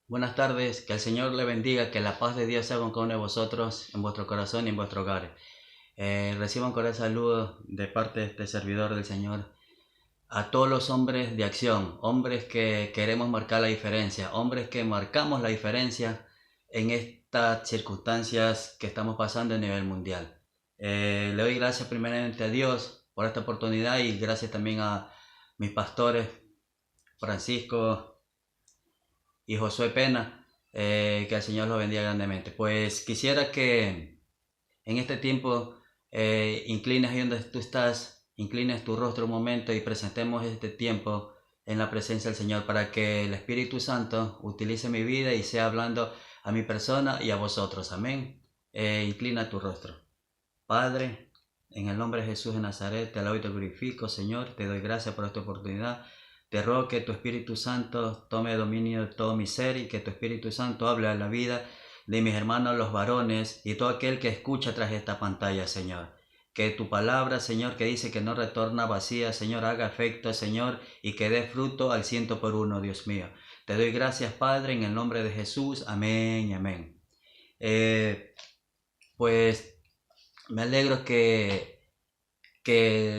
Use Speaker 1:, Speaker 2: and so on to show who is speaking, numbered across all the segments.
Speaker 1: Buenas tardes, que el Señor le bendiga, que la paz de Dios sea con cada uno de vosotros, en vuestro corazón y en vuestro hogar. Reciban un cordial saludo de parte de este servidor del Señor a todos los hombres de acción, hombres que queremos marcar la diferencia, hombres que marcamos la diferencia en estas circunstancias que estamos pasando a nivel mundial. Le doy gracias primeramente a Dios por esta oportunidad y gracias también a mis pastores, Francisco y Josué Pena, que el Señor los bendiga grandemente. Pues quisiera que en este tiempo inclines ahí donde tú estás, inclines tu rostro un momento y presentemos este tiempo en la presencia del Señor para que el Espíritu Santo utilice mi vida y sea hablando a mi persona y a vosotros. Amén. Inclina tu rostro. Padre, en el nombre de Jesús de Nazaret, te alabo y te glorifico, Señor, te doy gracias por esta oportunidad. Te ruego que tu Espíritu Santo tome dominio de todo mi ser y que tu Espíritu Santo hable a la vida de mis hermanos los varones y todo aquel que escucha tras esta pantalla, Señor. Que tu palabra, Señor, que dice que no retorna vacía, Señor, haga efecto, Señor, y que dé fruto al 100 por 1, Dios mío. Te doy gracias, Padre, en el nombre de Jesús. Amén y amén. Pues me alegro que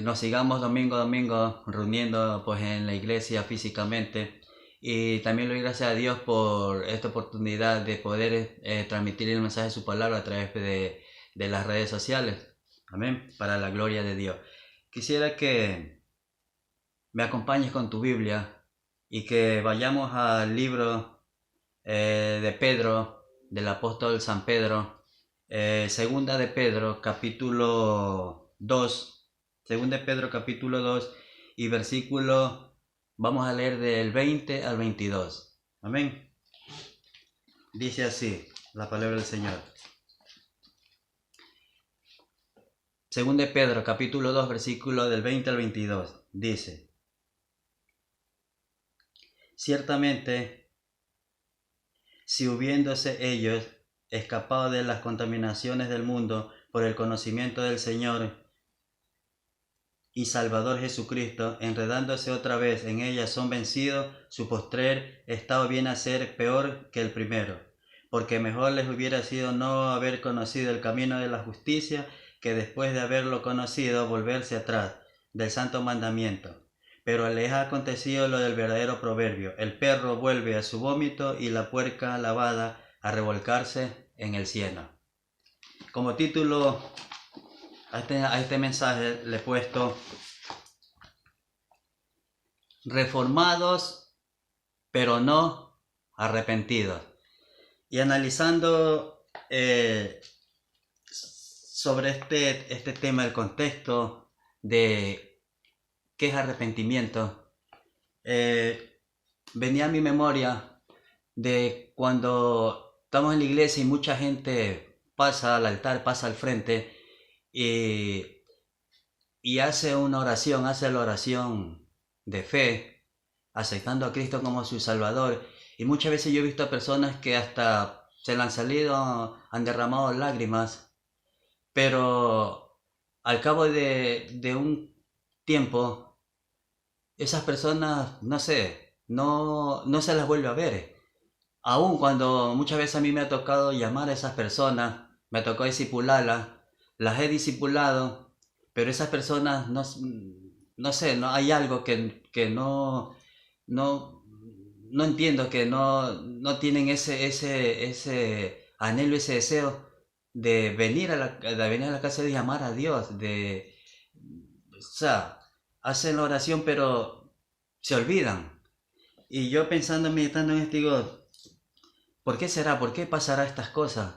Speaker 1: nos sigamos domingo a domingo reuniendo pues en la iglesia físicamente, y también le doy gracias a Dios por esta oportunidad de poder transmitir el mensaje de su palabra a través de las redes sociales. Amén, para la gloria de Dios. Quisiera que me acompañes con tu Biblia y que vayamos al libro de Pedro, del apóstol San Pedro, segunda de Pedro capítulo 2. Según de Pedro capítulo 2 y versículo, vamos a leer del 20 al 22. Amén. Dice así la palabra del Señor. Según de Pedro capítulo 2 versículo del 20 al 22. Dice: ciertamente, si hubiéndose ellos escapado de las contaminaciones del mundo por el conocimiento del Señor y Salvador Jesucristo, enredándose otra vez en ella, son vencidos, su postrer estado viene a ser peor que el primero, porque mejor les hubiera sido no haber conocido el camino de la justicia, que después de haberlo conocido volverse atrás del santo mandamiento. Pero les ha acontecido lo del verdadero proverbio: el perro vuelve a su vómito y la puerca lavada a revolcarse en el cieno. Como título a este mensaje le he puesto: reformados pero no arrepentidos. Y analizando sobre este tema, el contexto de qué es arrepentimiento, venía a mi memoria de cuando estamos en la iglesia y mucha gente pasa al altar, pasa al frente y hace una oración, hace la oración de fe, aceptando a Cristo como su Salvador. Y muchas veces yo he visto a personas que hasta se le han salido, han derramado lágrimas, pero al cabo de un tiempo, esas personas, no sé, no se las vuelve a ver. Aun cuando muchas veces a mí me ha tocado llamar a esas personas, me tocó discipularlas, las he discipulado, pero esas personas no sé, no hay algo que no, no entiendo, que no tienen ese anhelo, ese deseo de venir a la casa de llamar a Dios, o sea, hacen la oración pero se olvidan. Y yo pensando, meditando en esto, digo, ¿por qué será? ¿Por qué pasará estas cosas?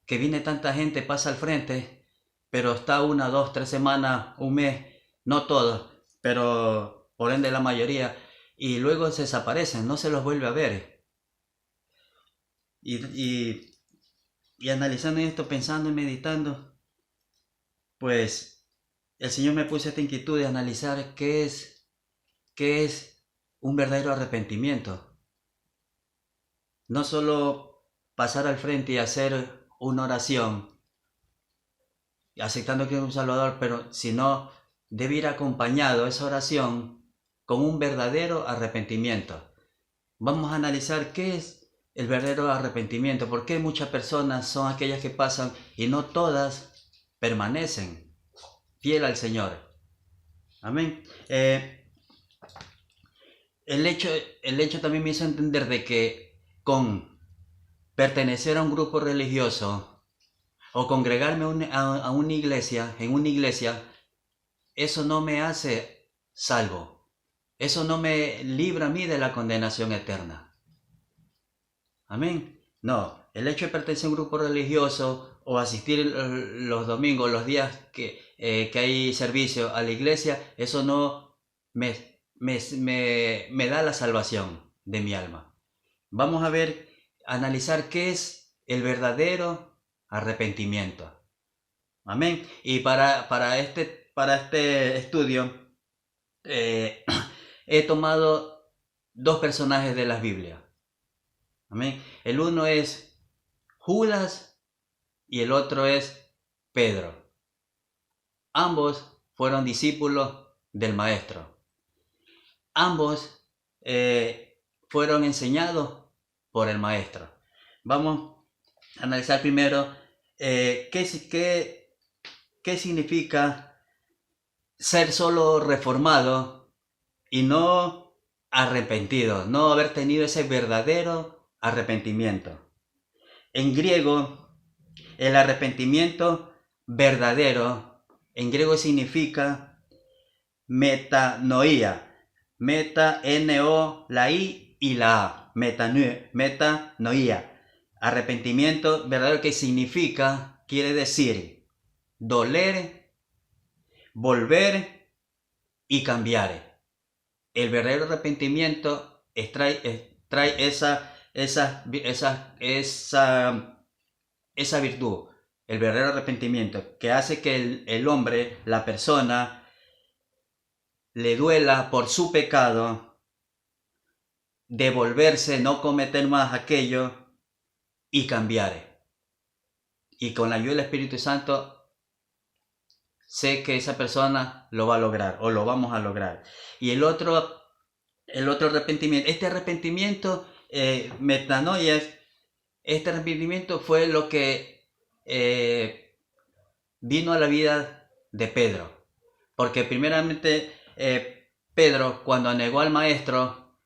Speaker 1: Que viene tanta gente, pasa al frente, pero está 1, 2, 3 semanas, un mes, no todos, pero por ende la mayoría, y luego se desaparecen, no se los vuelve a ver. Y, y, y analizando esto, pensando y meditando, pues el Señor me puso esta inquietud de analizar qué es un verdadero arrepentimiento. No solo pasar al frente y hacer una oración aceptando que es un Salvador, pero sino debe ir acompañado esa oración con un verdadero arrepentimiento. Vamos a analizar qué es el verdadero arrepentimiento. ¿Por qué muchas personas son aquellas que pasan y no todas permanecen fiel al Señor? Amén. El hecho también me hizo entender de que con pertenecer a un grupo religioso o congregarme a una iglesia, en una iglesia, eso no me hace salvo. Eso no me libra a mí de la condenación eterna. Amén. No, el hecho de pertenecer a un grupo religioso o asistir los domingos, los días que hay servicio a la iglesia, eso no me da la salvación de mi alma. Vamos a ver, analizar qué es el verdadero arrepentimiento. Amén. Y para este estudio he tomado dos personajes de la Biblia. Amén. El uno es Judas y el otro es Pedro. Ambos fueron discípulos del Maestro. Ambos fueron enseñados por el Maestro. Vamos a analizar primero qué significa ser solo reformado y no arrepentido, no haber tenido ese verdadero arrepentimiento. En griego, el arrepentimiento verdadero, en griego significa metanoia. Meta, N-O, la I y la A. Metanoia. Arrepentimiento verdadero, que significa, quiere decir, doler, volver y cambiar. El verdadero arrepentimiento trae esa virtud, el verdadero arrepentimiento, que hace que el hombre, la persona, le duela por su pecado, devolverse, no cometer más aquello y cambiar. Y con la ayuda del Espíritu Santo, sé que esa persona lo va a lograr, o lo vamos a lograr. Y el otro arrepentimiento, este arrepentimiento, metanoia, este arrepentimiento fue lo que vino a la vida de Pedro. Porque primeramente Pedro, cuando negó al Maestro,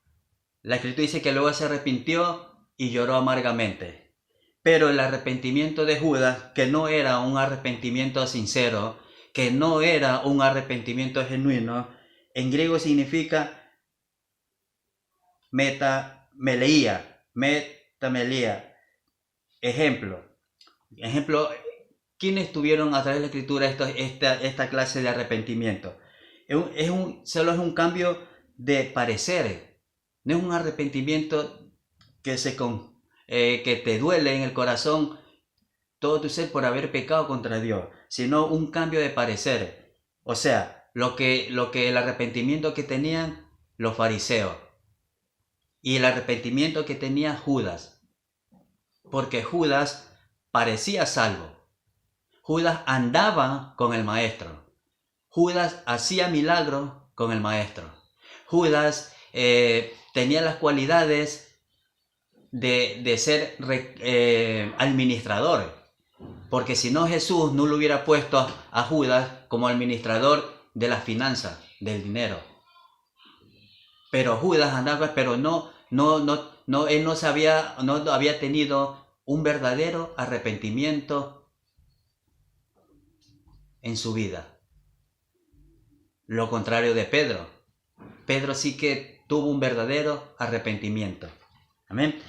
Speaker 1: la Escritura dice que luego se arrepintió y lloró amargamente. Pero el arrepentimiento de Judas, que no era un arrepentimiento sincero, que no era un arrepentimiento genuino, en griego significa metamelía. Ejemplo, ¿quiénes tuvieron a través de la Escritura esta clase de arrepentimiento? Solo es un cambio de parecer, no es un arrepentimiento que te duele en el corazón todo tu ser por haber pecado contra Dios, sino un cambio de parecer. O sea, el arrepentimiento que tenían los fariseos y el arrepentimiento que tenía Judas, porque Judas parecía salvo. Judas andaba con el Maestro. Judas hacía milagros con el Maestro. Judas tenía las cualidades de ser administrador. Porque si no, Jesús no lo hubiera puesto a Judas como administrador de las finanzas, del dinero. Pero Judas andaba, pero él no había tenido un verdadero arrepentimiento en su vida. Lo contrario de Pedro. Pedro sí que tuvo un verdadero arrepentimiento. Amén.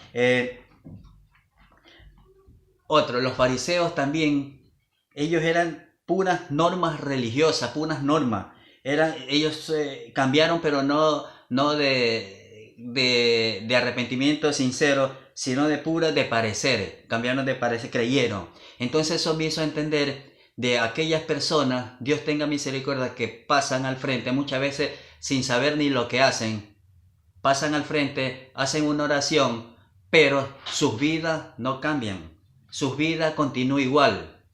Speaker 1: Los fariseos también, ellos eran puras normas religiosas, puras normas. Ellos cambiaron, pero no de arrepentimiento sincero, sino de parecer. Cambiaron de parecer, creyeron. Entonces eso me hizo entender de aquellas personas, Dios tenga misericordia, que pasan al frente muchas veces sin saber ni lo que hacen. Pasan al frente, hacen una oración, pero sus vidas no cambian. Sus vidas continúan igual.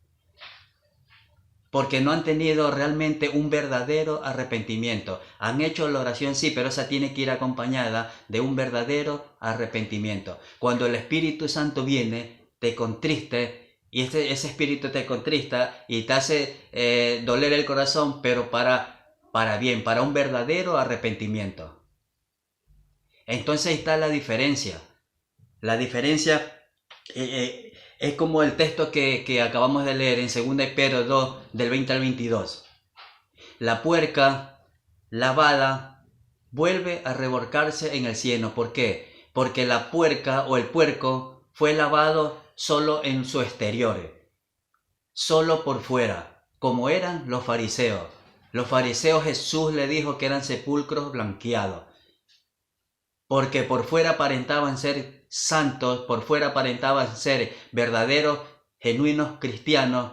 Speaker 1: porque no han tenido realmente un verdadero arrepentimiento. Han hecho la oración, sí, pero esa tiene que ir acompañada de un verdadero arrepentimiento. Cuando el Espíritu Santo viene, te contriste, y ese espíritu te contrista y te hace doler el corazón, pero para bien, para un verdadero arrepentimiento. Entonces ahí está la diferencia. La diferencia es como el texto que acabamos de leer en 2 Pedro 2, del 20 al 22. La puerca lavada vuelve a revolcarse en el cieno. ¿Por qué? Porque la puerca o el puerco fue lavado solo en su exterior, solo por fuera, como eran los fariseos. Los fariseos, Jesús le dijo que eran sepulcros blanqueados, porque por fuera aparentaban ser santos, por fuera aparentaban ser verdaderos, genuinos cristianos,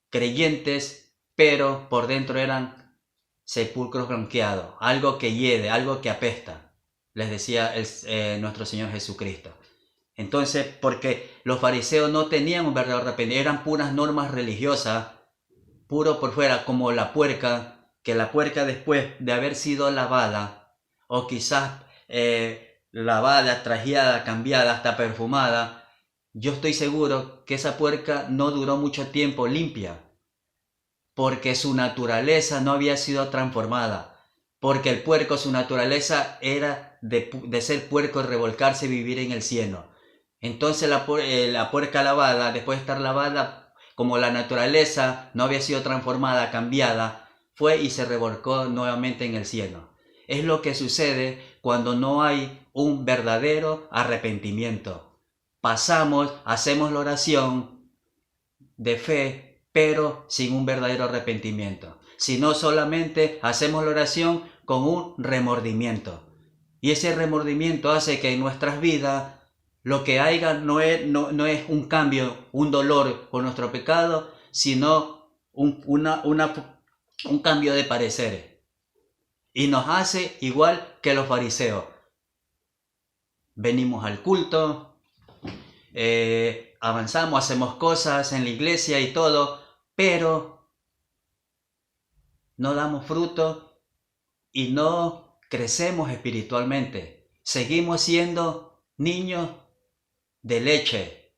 Speaker 1: creyentes, pero por dentro eran sepulcros blanqueados, algo que hiede, algo que apesta, les decía nuestro Señor Jesucristo. Entonces, porque los fariseos no tenían un verdadero arrepentimiento, eran puras normas religiosas, puro por fuera, como la puerca, que la puerca después de haber sido lavada, o quizás lavada, trajeada, cambiada, hasta perfumada, yo estoy seguro que esa puerca no duró mucho tiempo limpia, porque su naturaleza no había sido transformada, porque el puerco, su naturaleza era de ser puerco y revolcarse y vivir en el cieno. Entonces la puerca lavada, después de estar lavada, como la naturaleza no había sido transformada, cambiada, fue y se revolcó nuevamente en el cieno. Es lo que sucede cuando no hay un verdadero arrepentimiento. Pasamos, hacemos la oración de fe, pero sin un verdadero arrepentimiento. Sino solamente hacemos la oración con un remordimiento. Y ese remordimiento hace que en nuestras vidas lo que haya no es un cambio, un dolor por nuestro pecado, sino un cambio de parecer. Y nos hace igual que los fariseos. Venimos al culto, avanzamos, hacemos cosas en la iglesia y todo, pero no damos fruto y no crecemos espiritualmente. Seguimos siendo niños de leche.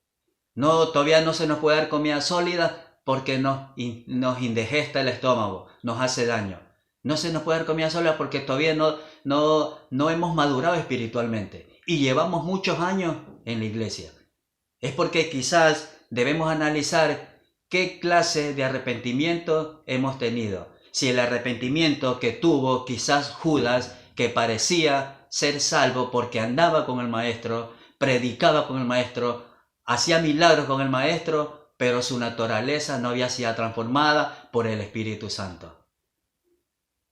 Speaker 1: Todavía no se nos puede dar comida sólida porque nos indigesta el estómago, nos hace daño. No se nos puede dar comida sólida porque todavía no hemos madurado espiritualmente y llevamos muchos años en la iglesia. Es porque quizás debemos analizar qué clase de arrepentimiento hemos tenido. Si el arrepentimiento que tuvo quizás Judas, que parecía ser salvo porque andaba con el maestro, predicaba con el maestro, hacía milagros con el maestro, pero su naturaleza no había sido transformada por el Espíritu Santo.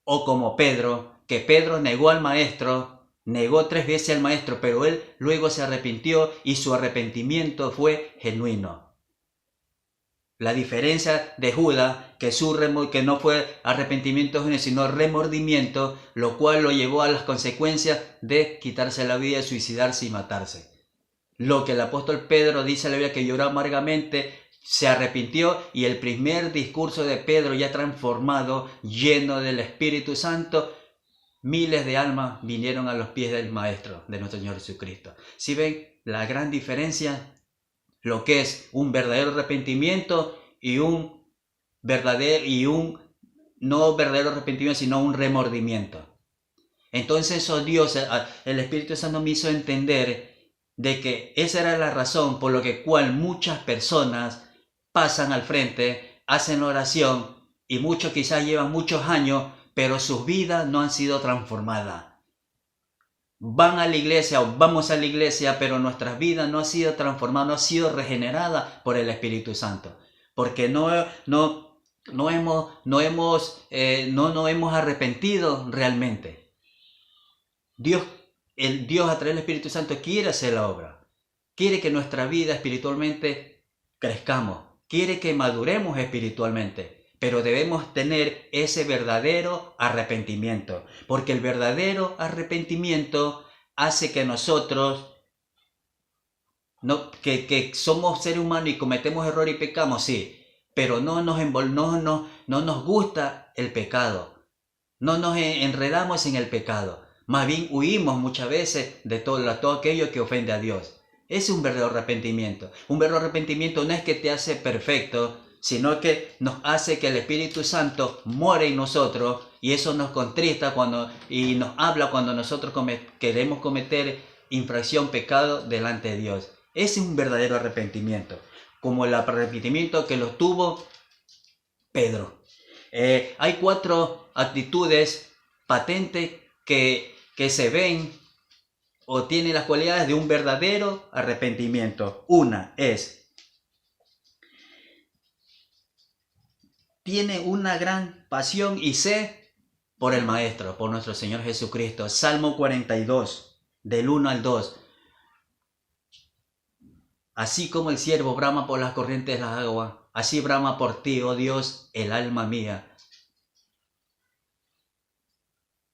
Speaker 1: O como Pedro, que Pedro negó al maestro, negó 3 veces al maestro, pero él luego se arrepintió y su arrepentimiento fue genuino. La diferencia de Judas, que no fue arrepentimiento genuino, sino remordimiento, lo cual lo llevó a las consecuencias de quitarse la vida, suicidarse y matarse. Lo que el apóstol Pedro dice en la Biblia, que lloró amargamente, se arrepintió, y el primer discurso de Pedro, ya transformado, lleno del Espíritu Santo, miles de almas vinieron a los pies del Maestro, de nuestro Señor Jesucristo. ¿Sí ven la gran diferencia? Lo que es un verdadero arrepentimiento y no verdadero arrepentimiento, sino un remordimiento. Entonces el Espíritu Santo me hizo entender de que esa era la razón por la cual muchas personas pasan al frente, hacen oración, y muchos quizás llevan muchos años, pero sus vidas no han sido transformadas. Van a la iglesia o vamos a la iglesia, pero nuestras vidas no han sido transformadas, no han sido regeneradas por el Espíritu Santo, porque no nos hemos arrepentido realmente. Dios a través del Espíritu Santo quiere hacer la obra, quiere que nuestra vida espiritualmente crezcamos, quiere que maduremos espiritualmente, pero debemos tener ese verdadero arrepentimiento, porque el verdadero arrepentimiento hace que nosotros, que somos seres humanos y cometemos error y pecamos, sí, pero no nos gusta el pecado. No nos enredamos en el pecado. Más bien huimos muchas veces de todo aquello que ofende a Dios. Ese es un verdadero arrepentimiento. Un verdadero arrepentimiento no es que te hace perfecto, sino que nos hace que el Espíritu Santo more en nosotros, y eso nos contrista y nos habla cuando nosotros queremos cometer infracción, pecado delante de Dios. Ese es un verdadero arrepentimiento, como el arrepentimiento que lo tuvo Pedro. Hay 4 actitudes patentes que se ven o tienen las cualidades de un verdadero arrepentimiento. Una es, tiene una gran pasión y sed por el Maestro, por nuestro Señor Jesucristo. Salmo 42, del 1 al 2. Así como el ciervo brama por las corrientes de las aguas, así brama por ti, oh Dios, el alma mía.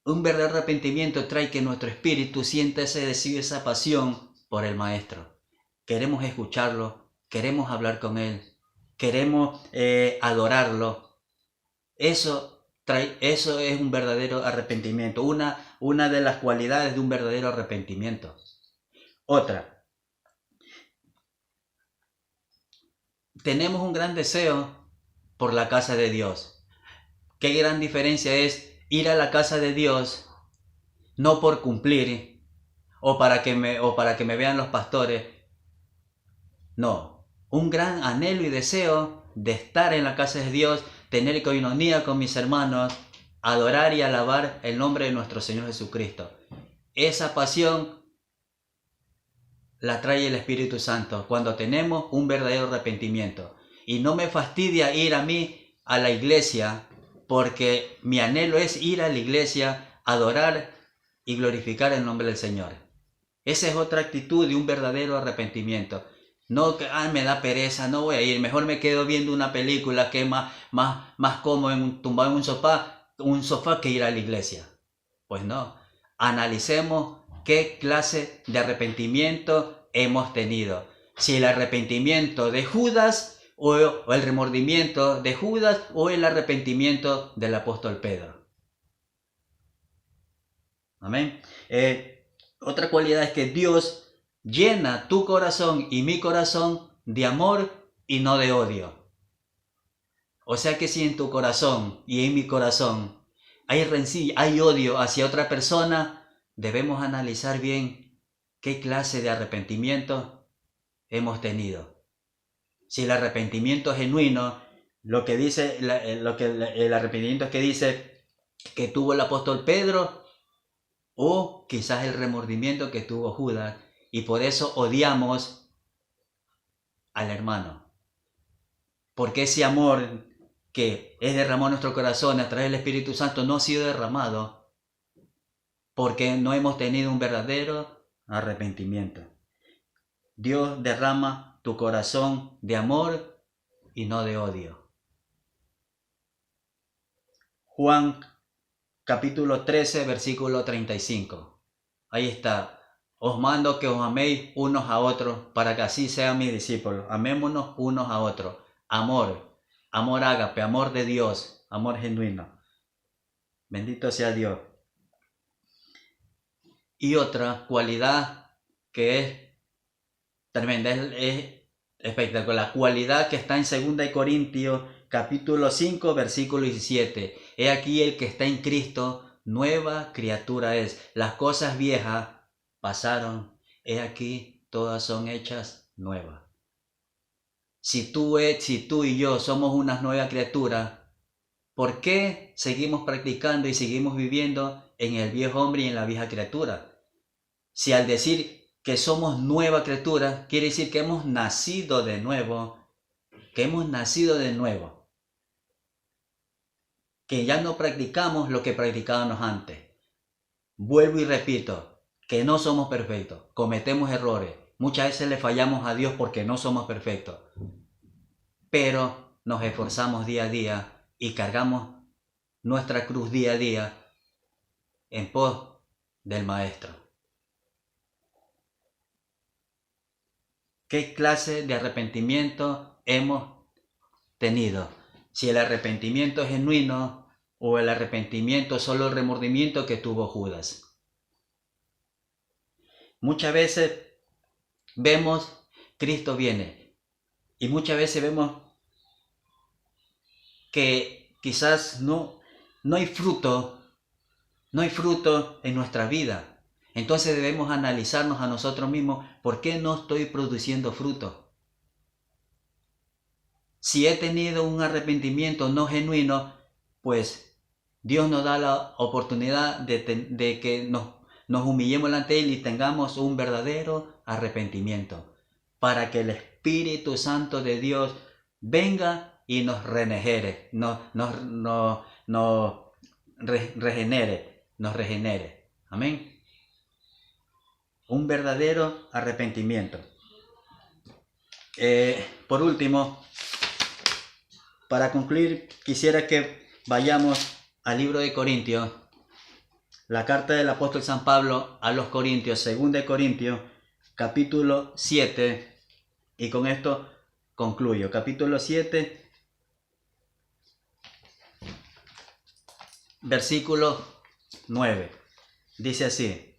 Speaker 1: Un verdadero arrepentimiento trae que nuestro espíritu sienta ese deseo, esa pasión por el Maestro. Queremos escucharlo, queremos hablar con Él, queremos adorarlo. Eso es un verdadero arrepentimiento, una de las cualidades de un verdadero arrepentimiento. Otra, tenemos un gran deseo por la casa de Dios. Qué gran diferencia es ir a la casa de Dios no por cumplir o para que me vean los pastores. No, un gran anhelo y deseo de estar en la casa de Dios, tener coinonía con mis hermanos, adorar y alabar el nombre de nuestro Señor Jesucristo. Esa pasión la trae el Espíritu Santo cuando tenemos un verdadero arrepentimiento. Y no me fastidia ir a mí a la iglesia, porque mi anhelo es ir a la iglesia, adorar y glorificar el nombre del Señor. Esa es otra actitud de un verdadero arrepentimiento. No que me da pereza, no voy a ir, mejor me quedo viendo una película que es más cómodo tumbado en un sofá que ir a la iglesia. Pues no, analicemos qué clase de arrepentimiento hemos tenido. Si el arrepentimiento de Judas o el remordimiento de Judas o el arrepentimiento del apóstol Pedro. Amén. Otra cualidad es que Dios llena tu corazón y mi corazón de amor y no de odio. O sea que si en tu corazón y en mi corazón hay rencilla, hay odio hacia otra persona, debemos analizar bien qué clase de arrepentimiento hemos tenido. Si el arrepentimiento es genuino, el arrepentimiento que dice que tuvo el apóstol Pedro, o quizás el remordimiento que tuvo Judas, y por eso odiamos al hermano. Porque ese amor que es derramado en nuestro corazón a través del Espíritu Santo no ha sido derramado porque no hemos tenido un verdadero arrepentimiento. Dios derrama tu corazón de amor y no de odio. Juan capítulo 13, versículo 35. Ahí está. Os mando que os améis unos a otros para que así sean mis discípulos. Amémonos unos a otros. Amor, amor ágape, amor de Dios, amor genuino. Bendito sea Dios. Y otra cualidad que es tremenda, es espectacular. La cualidad que está en 2 Corintios capítulo 5, versículo 17. He aquí el que está en Cristo, nueva criatura es. Las cosas viejas pasaron, he aquí todas son hechas nuevas. Si tú y yo somos unas nuevas criaturas, ¿por qué seguimos practicando y seguimos viviendo en el viejo hombre y en la vieja criatura? Si al decir que somos nueva criatura, quiere decir que hemos nacido de nuevo, que ya no practicamos lo que practicábamos antes. Vuelvo y repito, que no somos perfectos, cometemos errores, muchas veces le fallamos a Dios porque no somos perfectos, pero nos esforzamos día a día y cargamos nuestra cruz día a día en pos del Maestro. ¿Qué clase de arrepentimiento hemos tenido. Si el arrepentimiento es genuino o el arrepentimiento solo el remordimiento que tuvo Judas. Muchas veces vemos Cristo viene y muchas veces vemos que quizás no hay fruto en nuestra vida. Entonces debemos analizarnos a nosotros mismos, ¿por qué no estoy produciendo fruto? Si he tenido un arrepentimiento no genuino, pues Dios nos da la oportunidad de que nos humillemos delante de Él y tengamos un verdadero arrepentimiento, para que el Espíritu Santo de Dios venga y nos regenere, nos regenere. Amén. Un verdadero arrepentimiento. Por último, para concluir, quisiera que vayamos al libro de Corintios, la carta del apóstol San Pablo a los Corintios, 2 de Corintios, capítulo 7, y con esto concluyo. Capítulo 7, versículo 9, dice así.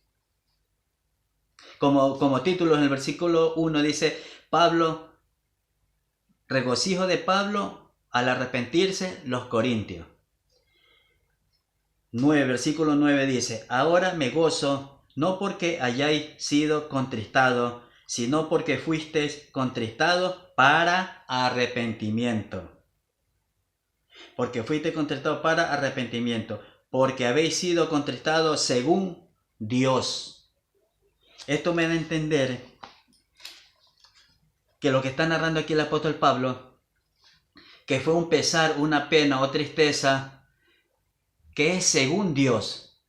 Speaker 1: Como título en el versículo 1 dice, Pablo, regocijo de Pablo al arrepentirse los corintios. 9, versículo 9 dice, ahora me gozo, no porque hayáis sido contristados, sino porque fuisteis contristados para arrepentimiento. Porque fuisteis contristados para arrepentimiento, porque habéis sido contristados según Dios. Esto me da a entender que lo que está narrando aquí el apóstol Pablo, que fue un pesar, una pena o tristeza, que es según Dios,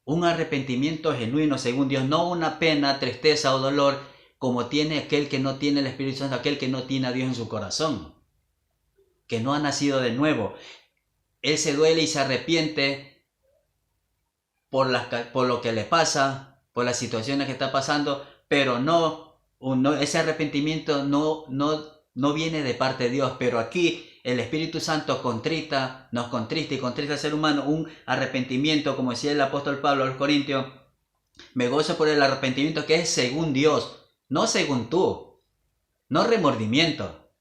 Speaker 1: un arrepentimiento genuino según Dios, no una pena, tristeza o dolor como tiene aquel que no tiene el Espíritu Santo, aquel que no tiene a Dios en su corazón, que no ha nacido de nuevo. Él se duele y se arrepiente por lo que le pasa, por las situaciones que está pasando, pero ese arrepentimiento no viene de parte de Dios. Pero aquí el Espíritu Santo nos contrista y contrista al ser humano, un arrepentimiento, como decía el apóstol Pablo a los Corintios, me gozo por el arrepentimiento que es según Dios, no según tú, no remordimiento,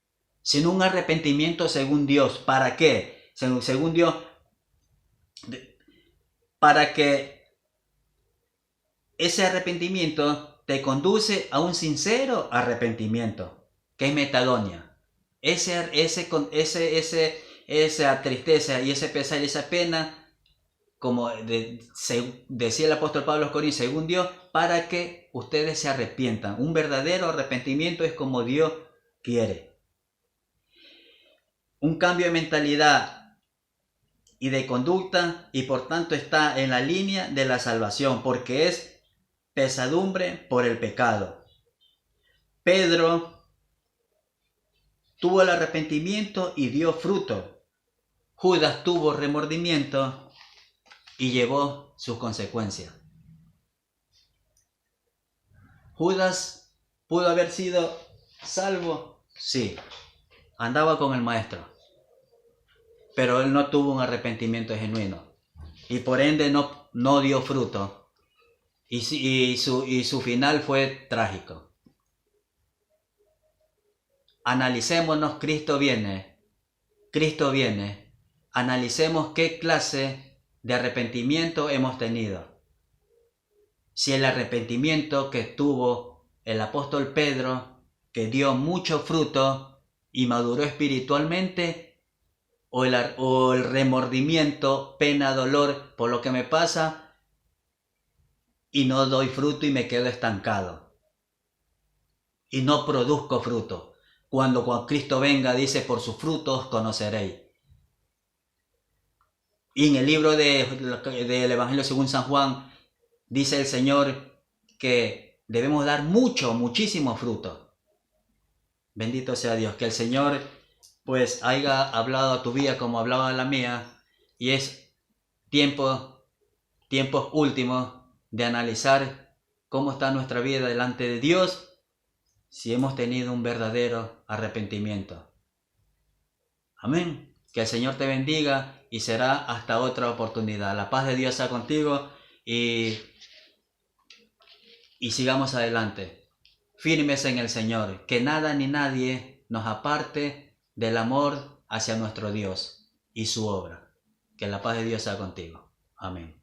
Speaker 1: sino un arrepentimiento según Dios. ¿Para qué? Según Dios, para que ese arrepentimiento te conduce a un sincero arrepentimiento, que es metadonia. Esa tristeza y ese pesar y esa pena, como decía el apóstol Pablo a los Corintios, según Dios, para que ustedes se arrepientan. Un verdadero arrepentimiento es como Dios quiere. Un cambio de mentalidad y de conducta, y por tanto está en la línea de la salvación, porque es pesadumbre por el pecado. Pedro tuvo el arrepentimiento y dio fruto. Judas tuvo remordimiento y llevó sus consecuencias. Judas pudo haber sido salvo, sí, andaba con el maestro, pero él no tuvo un arrepentimiento genuino y por ende no dio fruto. Y su final fue trágico. Analicémonos, Cristo viene. Analicemos qué clase de arrepentimiento hemos tenido. Si el arrepentimiento que tuvo el apóstol Pedro, que dio mucho fruto y maduró espiritualmente, o el remordimiento, pena, dolor por lo que me pasa, y no doy fruto y me quedo estancado. Y no produzco fruto. Cuando Cristo venga, dice, por sus frutos conoceréis. Y en el libro del Evangelio según San Juan, dice el Señor que debemos dar muchísimo fruto. Bendito sea Dios, que el Señor pues haya hablado a tu vida como hablaba a la mía, y es tiempos últimos de analizar cómo está nuestra vida delante de Dios, si hemos tenido un verdadero arrepentimiento. Amén. Que el Señor te bendiga y será hasta otra oportunidad. La paz de Dios sea contigo y sigamos adelante, firmes en el Señor. Que nada ni nadie nos aparte del amor hacia nuestro Dios y su obra. Que la paz de Dios sea contigo. Amén.